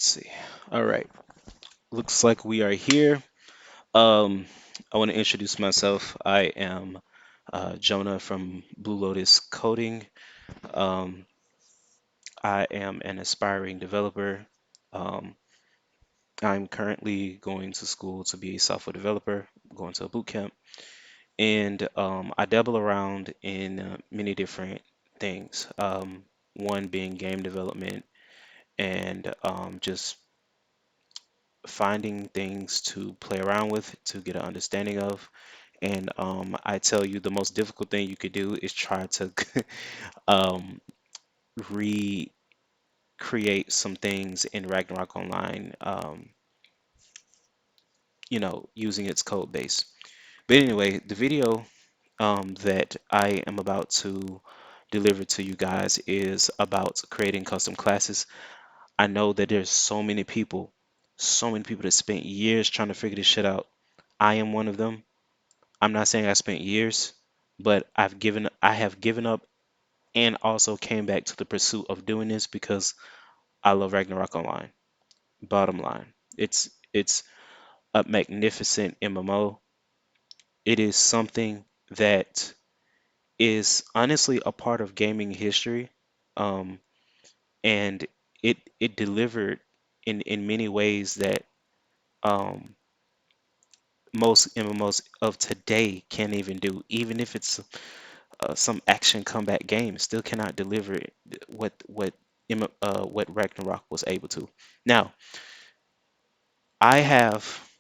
Let's see. All right. Looks like we are here. Um, I want to introduce myself. I am Jonah from Blue Lotus Coding. Um, I am an aspiring developer. Um, I'm currently going to school to be a software developer, going to a boot camp, and I dabble around in many different things. One being game development and just finding things to play around with to get an understanding of. And I tell you, the most difficult thing you could do is try to um, recreate some things in Ragnarok Online, using its code base. But anyway, the video that I am about to deliver to you guys is about creating custom classes. I know that there's so many people that spent years trying to figure this shit out. I am one of them. I'm not saying I spent years, but I have given up and also came back to the pursuit of doing this because I love Ragnarok Online. Bottom line, it's a magnificent MMO. It is something that is honestly a part of gaming history, um, and it delivered in many ways that um, most MMOs of today can't even do. Even if it's some action combat game, still cannot deliver what Ragnarok was able to. Now, I have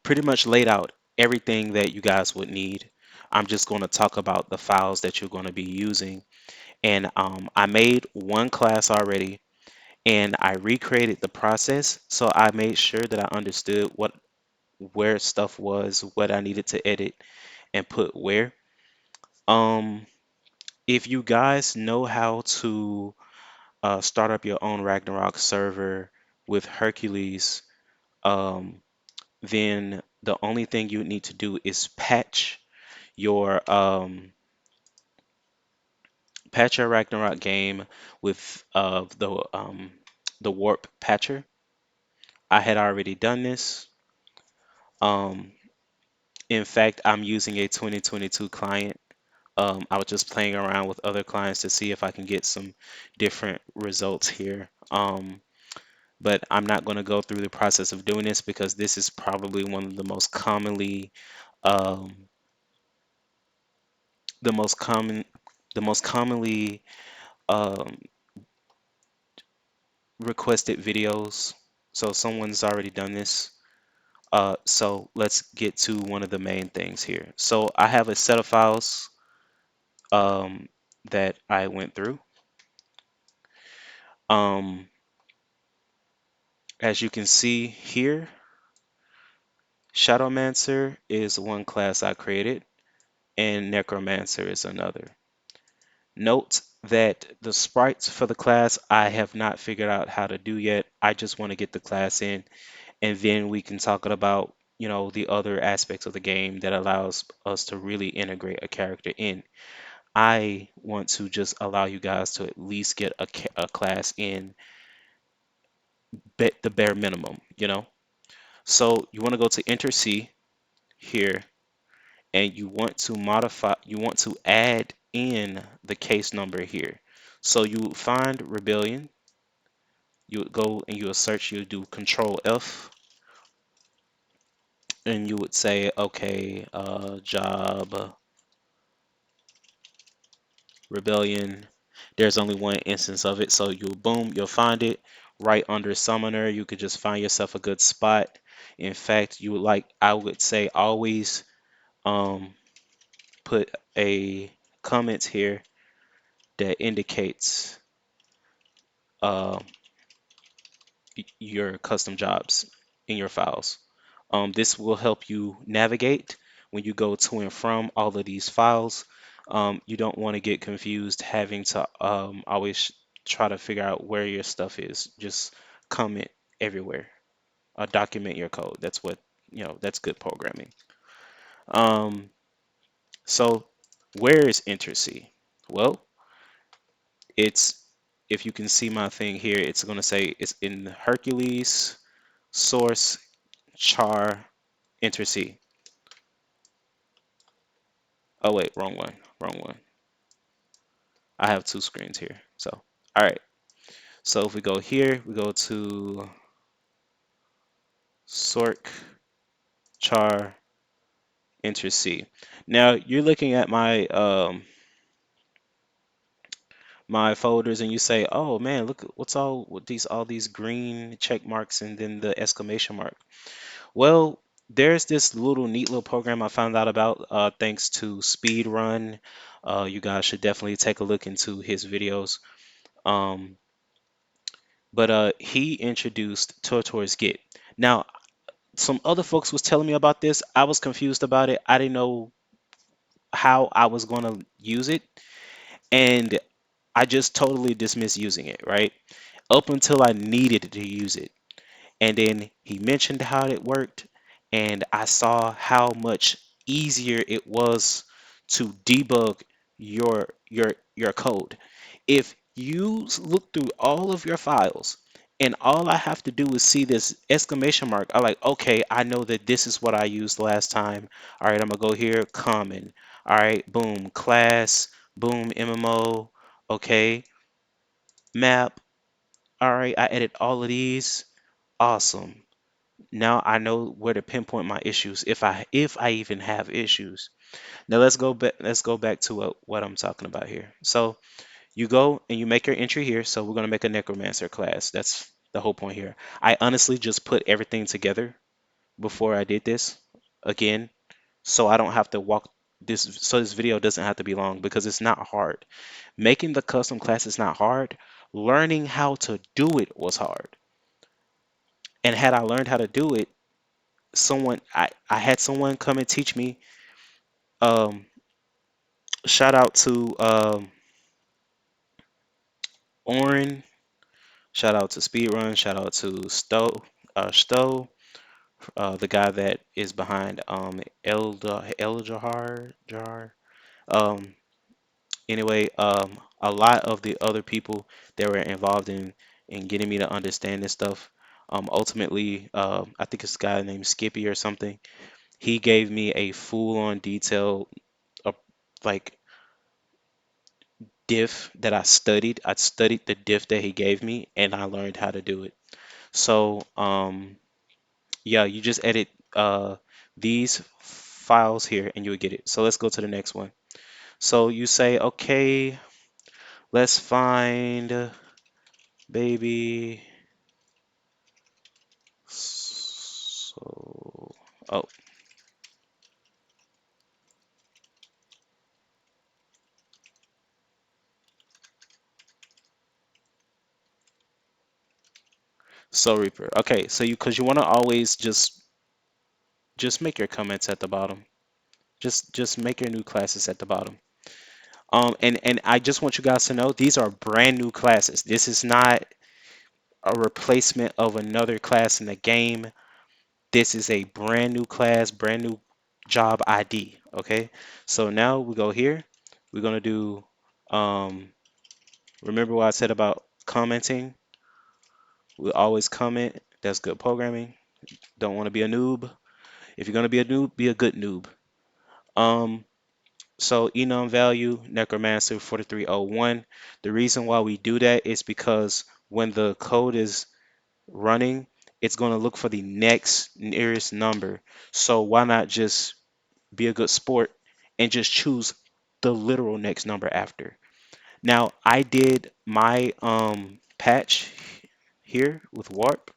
pretty much laid out everything that you guys would need. I'm just going to talk about the files that you're going to be using. And I made one class already, and I recreated the process. So I made sure that I understood where stuff was, what I needed to edit and put where. Um, if you guys know how to start up your own Ragnarok server with Hercules, um, then the only thing you need to do is your patch your Ragnarok game with the warp patcher. I had already done this. Um, in fact, I'm using a 2022 client. I was just playing around with other clients to see if I can get some different results here. But I'm not going to go through the process of doing this because this is probably one of um, the most common, the most commonly um, requested videos. So someone's already done this. So let's get to one of the main things here. So I have a set of files um, that I went through. Um, as you can see here, Shadowmancer is one class I created, and Necromancer is another. Note that the sprites for the class I have not figured out how to do yet. I just want to get the class in, and then we can talk about, the other aspects of the game that allows us to really integrate a character in. I want to just allow you guys to at least get a class in the bare minimum. So you want to go to Enter C here, and you want to add in the case number here. So you would find Rebellion, you would go and you would search, you would do Control F, and you would say, okay, job Rebellion. There's only one instance of it, so you'll find it right under Summoner. You could just find yourself a good spot. In fact, I would say always um, put a comment here that indicates uh, your custom jobs in your files. This will help you navigate when you go to and from all of these files. You don't want to get confused having to always try to figure out where your stuff is. Just comment everywhere. Document your code. That's good programming. Um, so where is Enter C? Well, it's if you can see my thing here, it's going to say it's in Hercules, source, char, enter C. Oh wait, wrong one, wrong one. I have two screens here. So, all right. So if we go here, we go to sort, char, enter C. Now you're looking at my folders and you say, "Oh man, look at what's all these green check marks and then the exclamation mark." Well, there's this little neat little program I found out about thanks to Speed Run. You guys should definitely take a look into his videos. Um, but he introduced Tortoise Git. Now, some other folks was telling me about this. I was confused about it. I didn't know how I was going to use it, and I just totally dismissed using it, right? Up until I needed to use it. And then he mentioned how it worked, and I saw how much easier it was to debug your code. If you look through all of your files and all I have to do is see this exclamation mark, I'm like, okay, I know that this is what I used last time. All right, I'm gonna go here, common. All right, boom, class, boom, MMO, okay, map. All right, I edit all of these. Awesome. Now I know where to pinpoint my issues if I even have issues. Now let's go back to what I'm talking about here. So you go and you make your entry here. So we're gonna make a necromancer class. That's the whole point here. I honestly just put everything together before I did this again, so I don't have to walk this video doesn't have to be long because it's not hard. Making the custom class is not hard. Learning how to do it was hard. And had I learned how to do it, I had someone come and teach me. Um, shout out to Oren. Shout out to Speedrun. Shout out to Stowe, the guy that is behind Eldar Jar. Um, anyway, a lot of the other people that were involved in getting me to understand this stuff. Ultimately, I think it's a guy named Skippy or something. He gave me a full-on detailed, uh, like diff that I studied. I studied the diff that he gave me, and I learned how to do it. So, yeah, you just edit these files here, and you'll get it. So let's go to the next one. So you say, okay, let's find baby. So, oh, so Reaper. Okay, so because you want to always just make your comments at the bottom. Just make your new classes at the bottom. And I just want you guys to know these are brand new classes. This is not a replacement of another class in the game. This is a brand new class, brand new job ID. Okay, so now we go here. We're gonna do. Um, remember what I said about commenting? We always comment. That's good programming. Don't want to be a noob. If you're gonna be a noob, be a good noob. Um, So enum value necromancer 4301. The reason why we do that is because when the code is running, it's going to look for the next nearest number. So why not just be a good sport and just choose the literal next number after? Now I did my patch here with warp.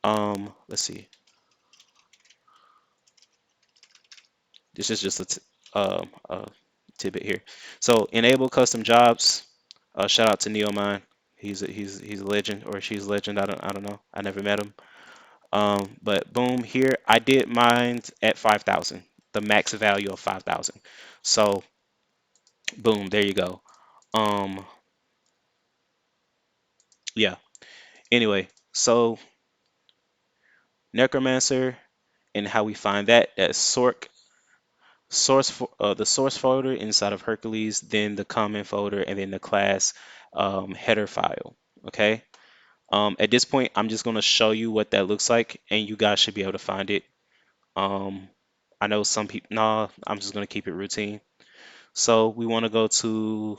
Let's see. This is just a tidbit here. So enable custom jobs. Shout out to Neomine. He's a legend, or she's a legend. I don't know. I never met him. But boom, here I did mine at 5,000, the max value of 5,000. So boom, there you go. Um, yeah. Anyway, so Necromancer and how we find that, that's sort the source folder inside of Hercules, then the comment folder, and then the class header file. Okay. At this point, I'm just going to show you what that looks like, and you guys should be able to find it. Um, I know some people, no, I'm just going to keep it routine. So we want to go to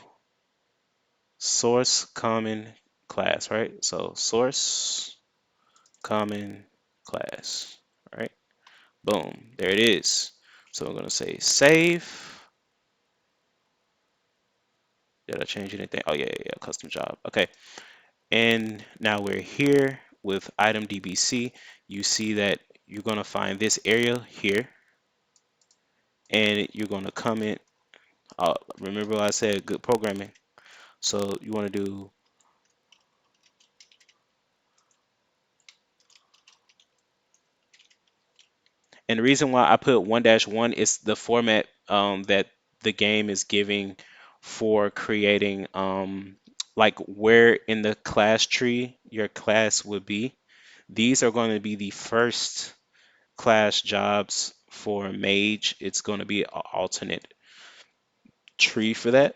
source common class, right? So source common class, right? Boom, there it is. So I'm going to say save. Did I change anything? Oh, yeah, yeah, yeah, custom job. Okay. And now we're here with item DBC. You see that you're going to find this area here, and you're going to comment. Remember what I said, good programming. So you want to do, and the reason why I put 1-1 is the format that the game is giving for creating like where in the class tree your class would be. These are going to be the first class jobs for mage. It's going to be an alternate tree for that.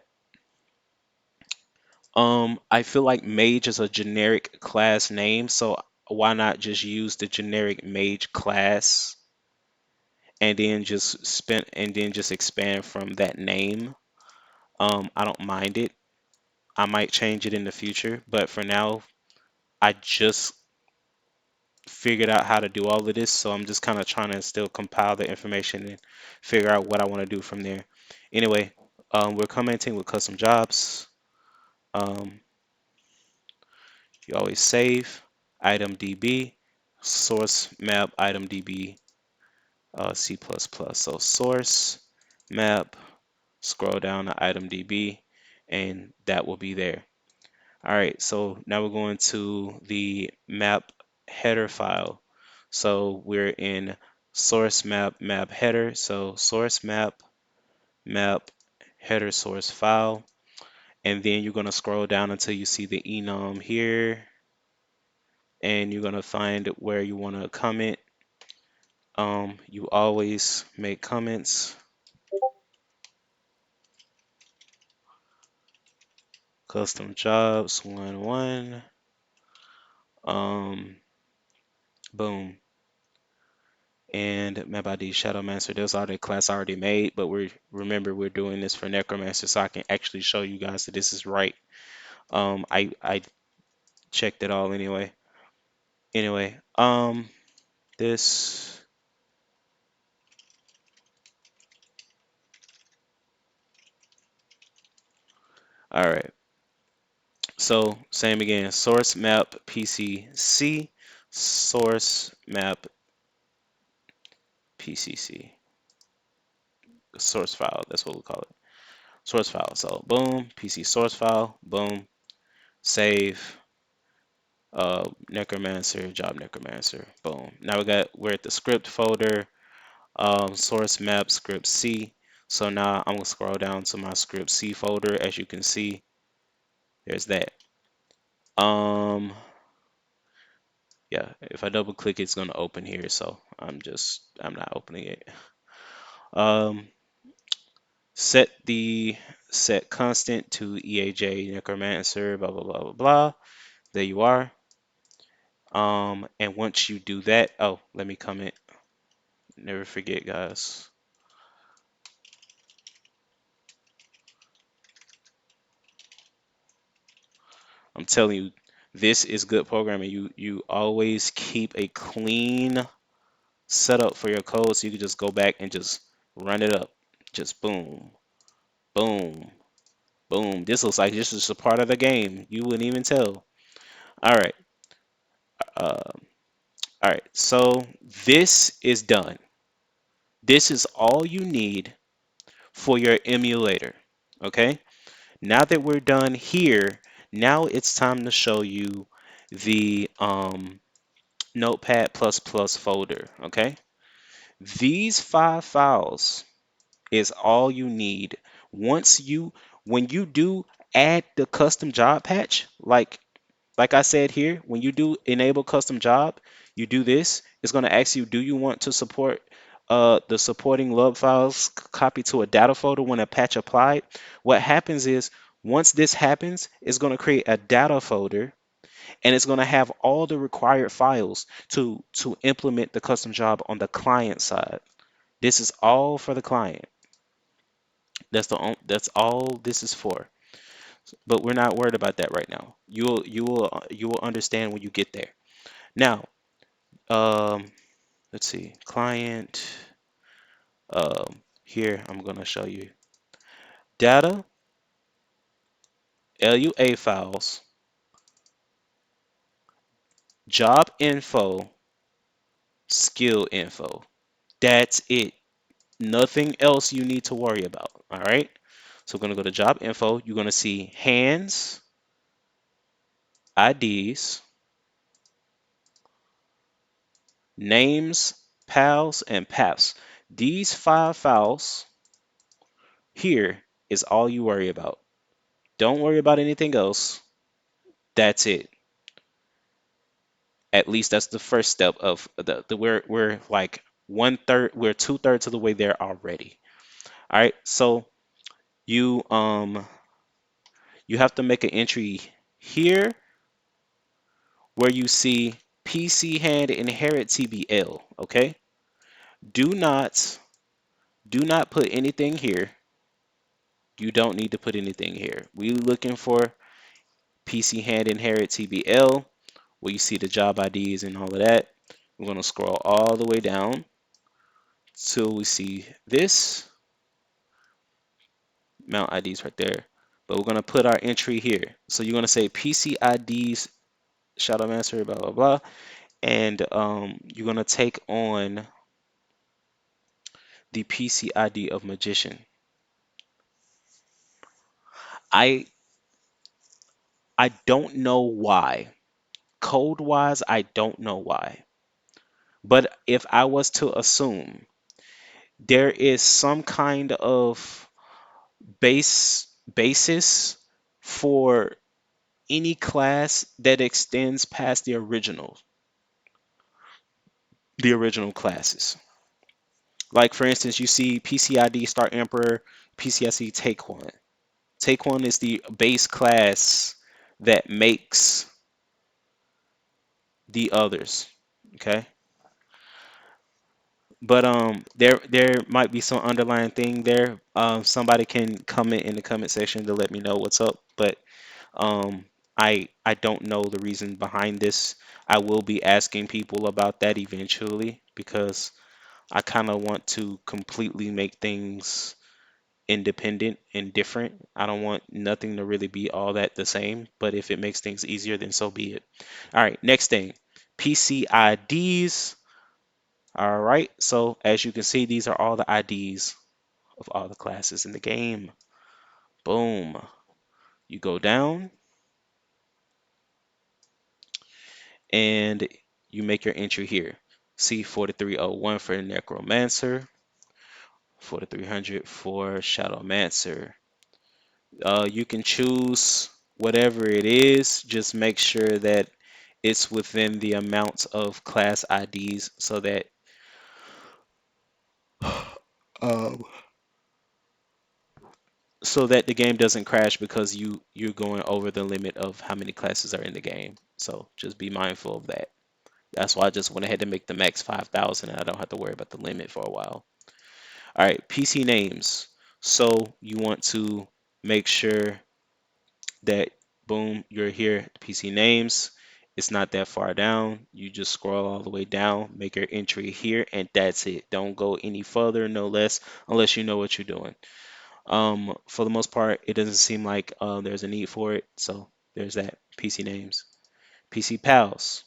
I feel like mage is a generic class name, so why not just use the generic mage class and then just expand from that name. I don't mind it. I might change it in the future, but for now, I just figured out how to do all of this, so I'm just kind of trying to still compile the information and figure out what I want to do from there. Anyway, we're commenting with custom jobs. Um, you always save item DB, source map item DB C++. So source map, scroll down to item DB, and that will be there. All right, so now we're going to the map header file. So we're in source map header. So source map header source file. And then you're going to scroll down until you see the enum here. And you're going to find where you want to comment. You always make comments. Custom jobs 1-1. Boom. And map ID Shadow Master. Those are the class already made, but remember we're doing this for Necromancer, so I can actually show you guys that this is right. I checked it all anyway. Anyway, this. All right. So same again. Source map PCC. Source map PCC. Source file. That's what we call it. Source file. So boom, PC source file. Boom. Save. Necromancer, job Necromancer. Boom. Now we're at the script folder, source map script C. So now I'm gonna scroll down to my script C folder. As you can see, there's that. Yeah, if I double click, it's gonna open here. So I'm not opening it. Um, set the set constant to EAJ Necromancer. Blah blah blah blah blah. There you are. And once you do that, oh, let me comment. Never forget, guys. I'm telling you, this is good programming. You always keep a clean setup for your code, so you can just go back and just run it up. Just boom, boom, boom. This looks like this is a part of the game. You wouldn't even tell. All right, all right. So this is done. This is all you need for your emulator. Okay. Now that we're done here, now it's time to show you the Notepad++ folder, okay? These 5 files is all you need. Once you, when you do add the custom job patch, like I said here, when you do enable custom job, you do this. It's going to ask you, do you want to support the supporting log files copied to a data folder when a patch applied, what happens is once this happens, it's going to create a data folder and it's going to have all the required files to implement the custom job on the client side. This is all for the client. That's all this is for. But we're not worried about that right now. You will understand when you get there. Now, um, let's see, client. Here I'm gonna show you data, LUA files, job info, skill info. That's it. Nothing else you need to worry about. All right. So we're gonna go to job info. You're gonna see hands, IDs, names, pals, and paths. These 5 files here is all you worry about. Don't worry about anything else. That's it. At least that's the first step of the we're like 1/3, we're 2/3 of the way there already. All right, so you you have to make an entry here where you see PC hand inherit TBL. Okay, do not do not put anything here. You don't need to put anything here. We looking for PC hand inherit TBL where you see the job IDs and all of that. We're going to scroll all the way down till we see this mount IDs right there. But we're going to put our entry here. So you're going to say PC IDs Shadow Master blah blah blah, and you're going to take on the PC ID of Magician. I I don't know why. Code wise, I don't know why. But if I was to assume there is some kind of basis for any class that extends past the original classes. Like for instance, you see PCID Star Emperor, PCIC Take One. Take One is the base class that makes the others. Okay. But there might be some underlying thing there. Somebody can comment in the comment section to let me know what's up. But I don't know the reason behind this. I will be asking people about that eventually because I kind of want to completely make things independent and different. I don't want nothing to really be all that the same, but if it makes things easier, then so be it. All right, next thing, PCIDs. All right, so as you can see, these are all the IDs of all the classes in the game. Boom. You go down and you make your entry here. See 4301 for Necromancer, 4300 for Shadowmancer. You can choose whatever it is, just make sure that it's within the amount of class IDs um, so that the game doesn't crash because you're going over the limit of how many classes are in the game. So just be mindful of that. That's why I just went ahead to make the max 5,000 and I don't have to worry about the limit for a while. All right, PC names. So you want to make sure that boom, you're here, PC names. It's not that far down. You just scroll all the way down, make your entry here, and that's it. Don't go any further, no less, unless you know what you're doing. For the most part, it doesn't seem like there's a need for it. So there's that. PC names. PC pals.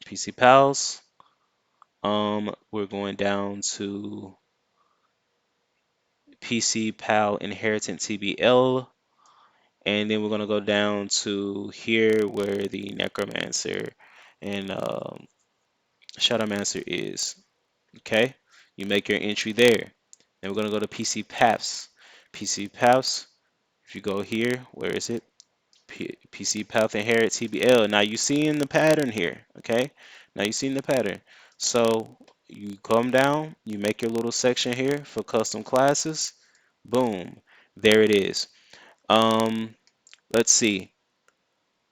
PC pals. We're going down to PC pal inheritance TBL. And then we're going to go down to here where the Necromancer and Shadowmancer is. Okay, you make your entry there. Then we're going to go to PC Paths. PC Paths, if you go here, where is it? PC Path Inherit TBL. Now you seeing the pattern here. Okay, now you seeing the pattern. So You come down, you make your little section here for custom classes. Boom, there it is. Let's see.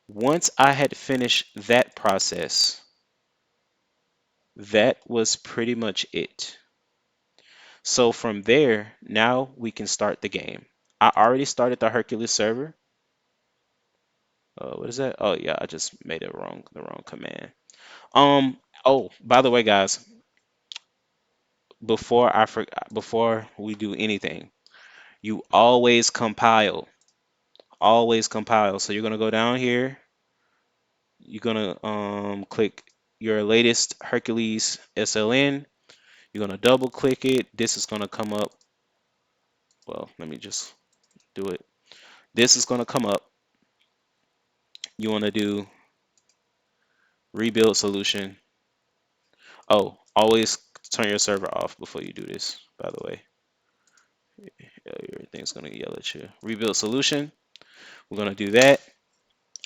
Once I had finished that process, that was pretty much it. So from there, now we can start the game. I already started the Hercules server. What is that? Oh yeah, I just made it wrong, the wrong command. Oh, by the way, guys, before we do anything, you always compile. Always compile. So you're gonna go down here. You're gonna click your latest Hercules SLN. You're gonna double click it. This is gonna come up. Well, let me just do it. This is gonna come up. You wanna do rebuild solution. Oh, always turn your server off before you do this, by the way. Everything's gonna yell at you. Rebuild solution. We're gonna do that.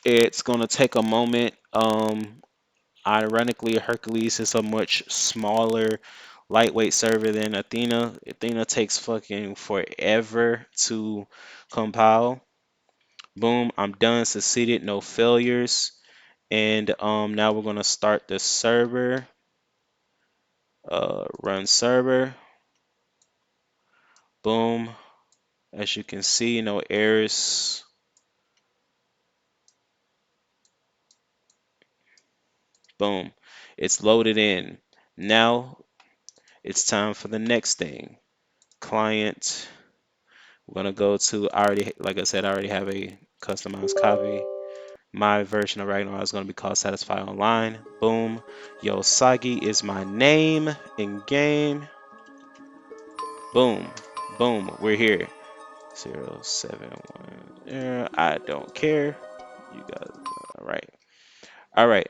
It's gonna take a moment. Ironically, Hercules is a much smaller, lightweight server than Athena. Athena takes fucking forever to compile. Boom, I'm done. Succeeded, no failures. And now we're gonna start the server. Run server. Boom. As you can see, no errors. Boom. It's loaded in. Now it's time for the next thing. Client. We're gonna go to, I already, like I said, I already have a customized copy. My version of Ragnar is gonna be called Satisfy Online. Boom. Yosagi is my name in game. Boom. Boom. We're here. 071. I don't care. You guys. All right. All right.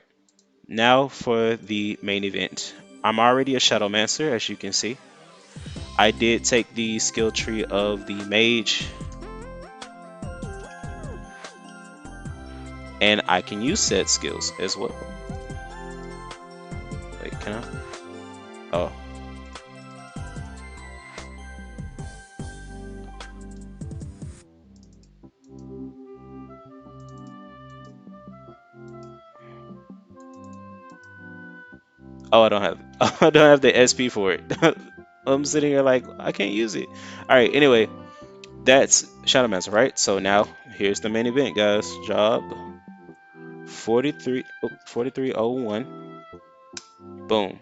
Now for the main event. I'm already a Shadowmancer, as you can see. I did take the skill tree of the mage, and I can use said skills as well. Wait, can I? Oh. Oh, I don't have I don't have the SP for it. I'm sitting here like I can't use it. All right, anyway, that's Shadowmancer, right? So now here's the main event, guys. Job 4301. Boom.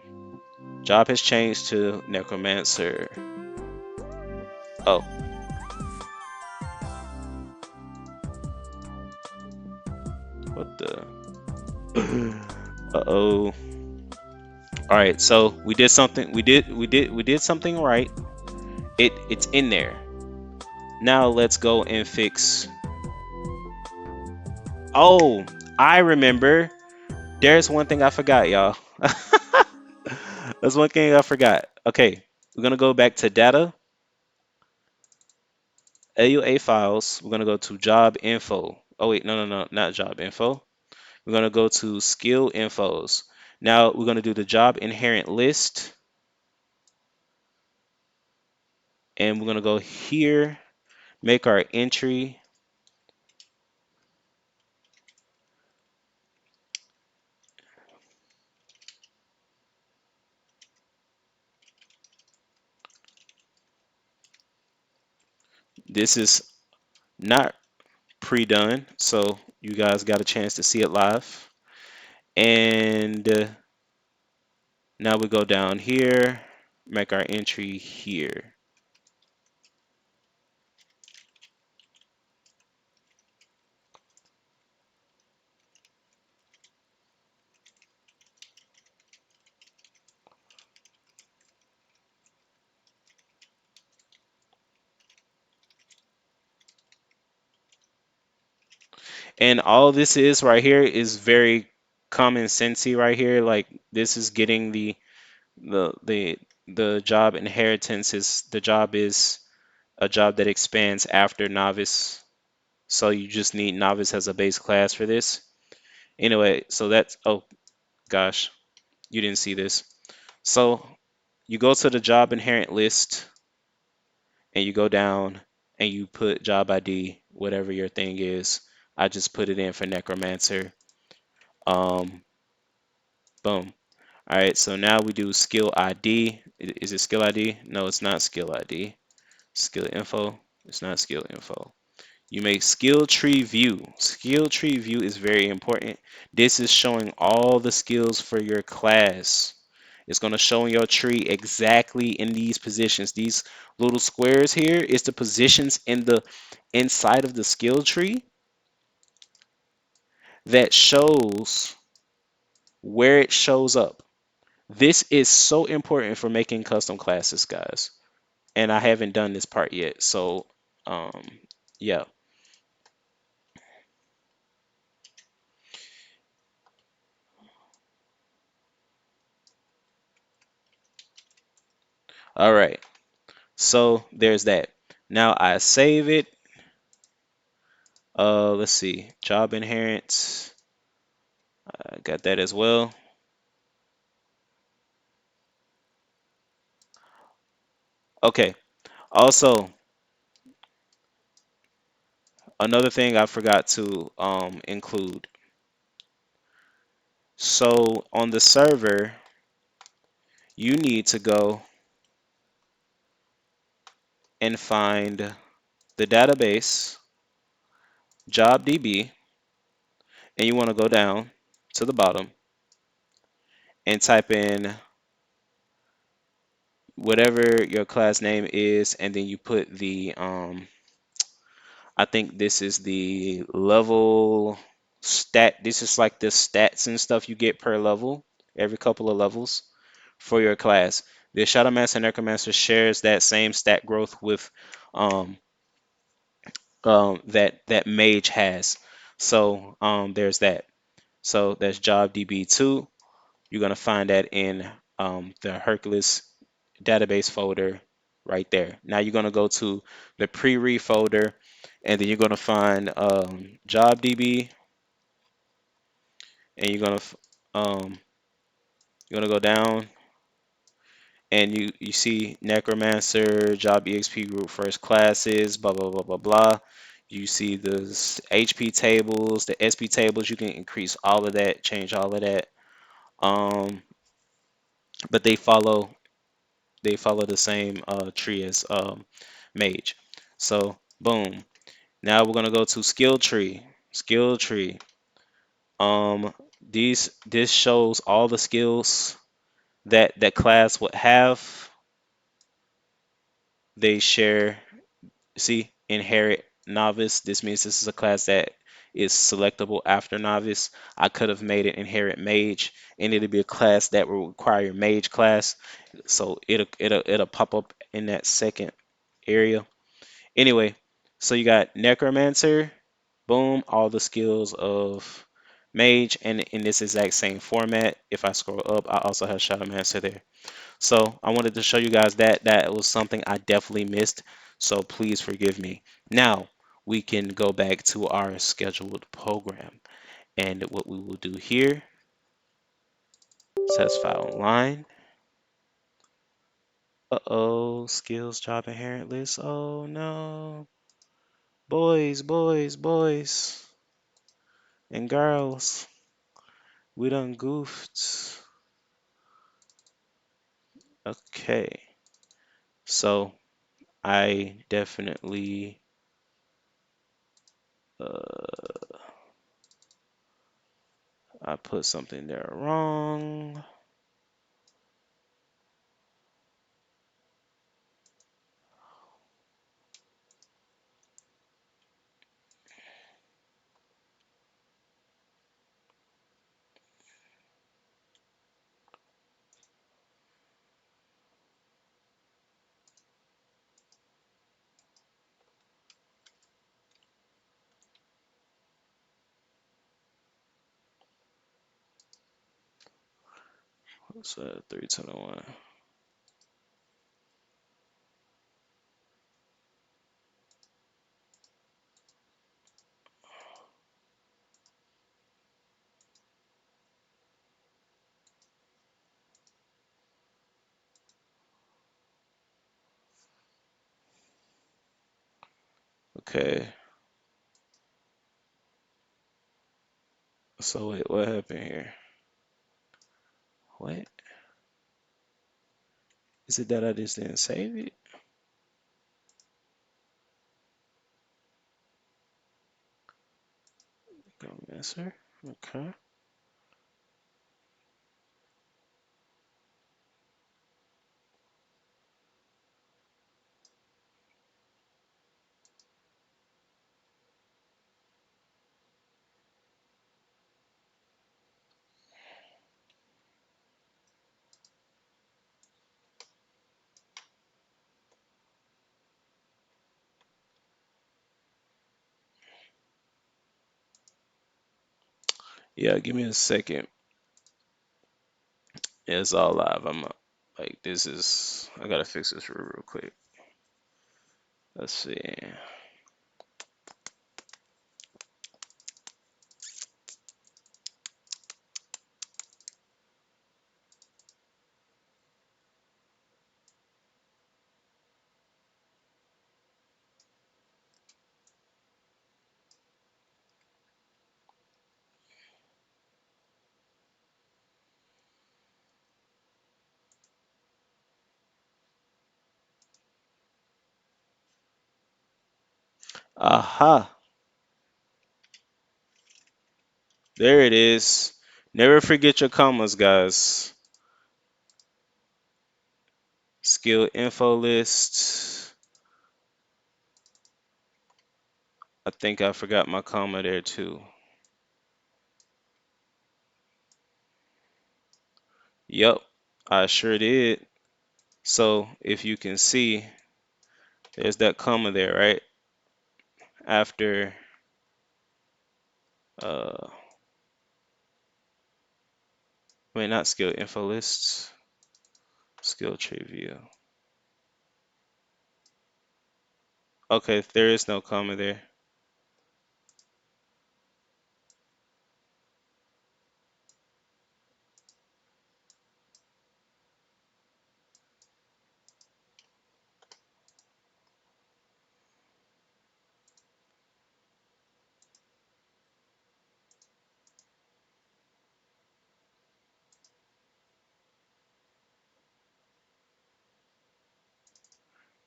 Job has changed to Necromancer. Oh. What the? Uh-oh. All right, so we did something. We did something right. It's in there. Now let's go and fix. Oh, I remember. There's one thing I forgot, y'all. That's one thing I forgot. Okay, we're gonna go back to data, AUA files. We're gonna go to job info. Oh wait, no, not job info. We're gonna go to skill infos. Now we're gonna do the job inherent list, and we're gonna go here, make our entry. This is not pre-done, so you guys got a chance to see it live. And now we go down here, make our entry here. And all this is right here is very common sensey right here. Like this is getting the the the job inheritance is the job is a job that expands after novice. So you just need novice as a base class for this. Anyway, so that's, oh gosh, you didn't see this. So you go to the job inherent list and you go down and you put job ID, whatever your thing is. I just put it in for necromancer. Um, boom. All right, so now we do skill ID. Is it skill ID? No, it's not skill ID. Skill info. It's not skill info. You make skill tree view. Skill tree view is very important. This is showing all the skills for your class. It's going to show in your tree exactly in these positions. These little squares here is the positions in the inside of the skill tree that shows where it shows up. This is so important for making custom classes, guys. And I haven't done this part yet. So, um, yeah. All right. So there's that. Now I save it. Let's see. Job inherent. I got that as well. Okay. Also, another thing I forgot to include. So on the server, you need to go and find the database, job DB, and you want to go down to the bottom and type in whatever your class name is, and then you put the I think this is the level stat. This is like the stats and stuff you get per level, every couple of levels for your class. The Shadowmancer and Necromancer shares that same stat growth with um, that Mage has. So there's that. So that's job DB2. You're gonna find that in the Hercules database folder right there. Now you're gonna go to the pre-read folder, and then you're gonna find job DB, and you're gonna go down, and you see Necromancer, job EXP group first classes, blah blah blah blah blah. You see the HP tables, the SP tables. You can increase all of that, change all of that. Um, but they follow the same tree as mage. So boom. Now we're gonna go to skill tree. Skill tree. This shows all the skills that class would have. They share. See, inherit novice. This means this is a class that is selectable after novice. I could have made it inherit mage, and it'll be a class that will require mage class. So it'll pop up in that second area. Anyway, so you got necromancer, boom, all the skills of mage, and in this exact same format. If I scroll up, I also have shadowmancer there. So I wanted to show you guys that that was something I definitely missed. So please forgive me. Now we can go back to our scheduled program. And what we will do here, test file online. Uh-oh, skills job inherent list. Oh no. Boys, boys, boys, and girls, we done goofed. Okay, so I definitely I put something there wrong. What's that? 321. Okay. So wait, what happened here? What? Is it that I just didn't save it? Go answer. Okay. Yeah, give me a second. Yeah, it's all live. Like this is I gotta fix this real quick. Let's see. Aha. There it is. Never forget your commas, guys. Skill info list. I think I forgot my comma there too. Yep, I sure did. So if you can see, there's that comma there, right? After uh wait, not skill info lists, skill tree view. Okay, there is no comma there.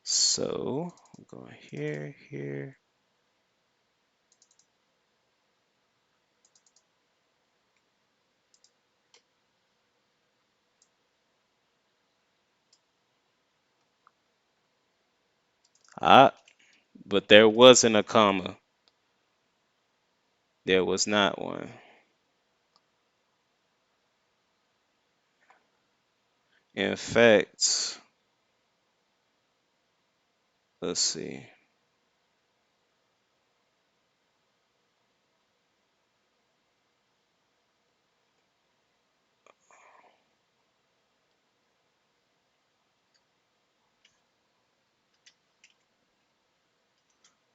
So I'm going here, here. Ah, but there wasn't a comma. There was not one. In fact, let's see.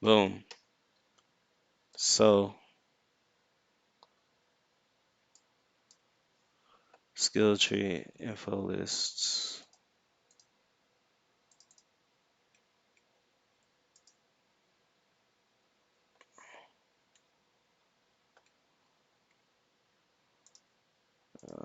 Boom. So skill tree info lists. Uh,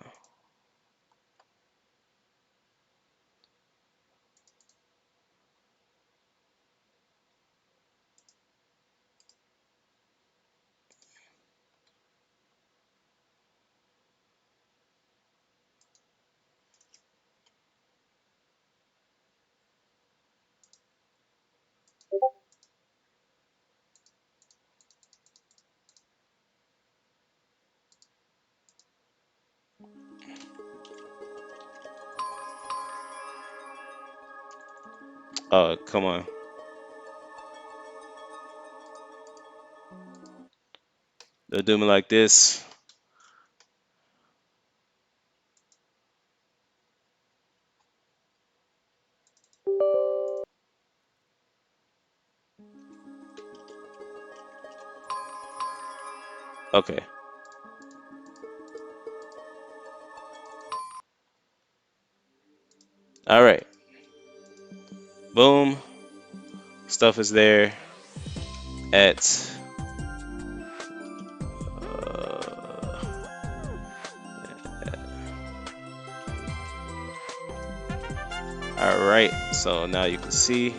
oh, come on. They'll do me like this. Okay. All right. Boom. Stuff is there. at all right, so now you can see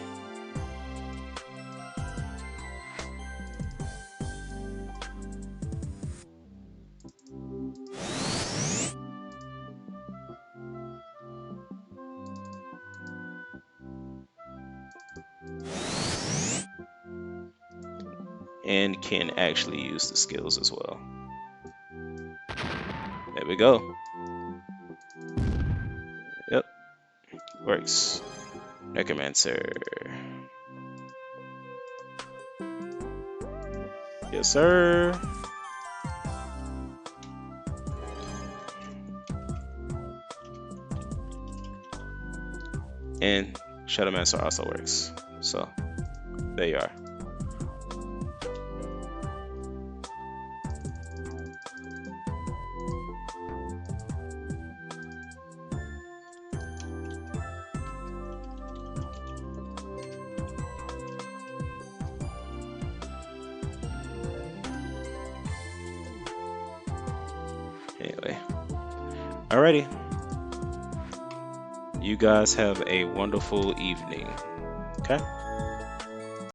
and can actually use the skills as well. There we go. Yep, works. Necromancer. Yes, sir. And Shadowmancer also works. So there you are. Anyway, alrighty. You guys have a wonderful evening. Okay?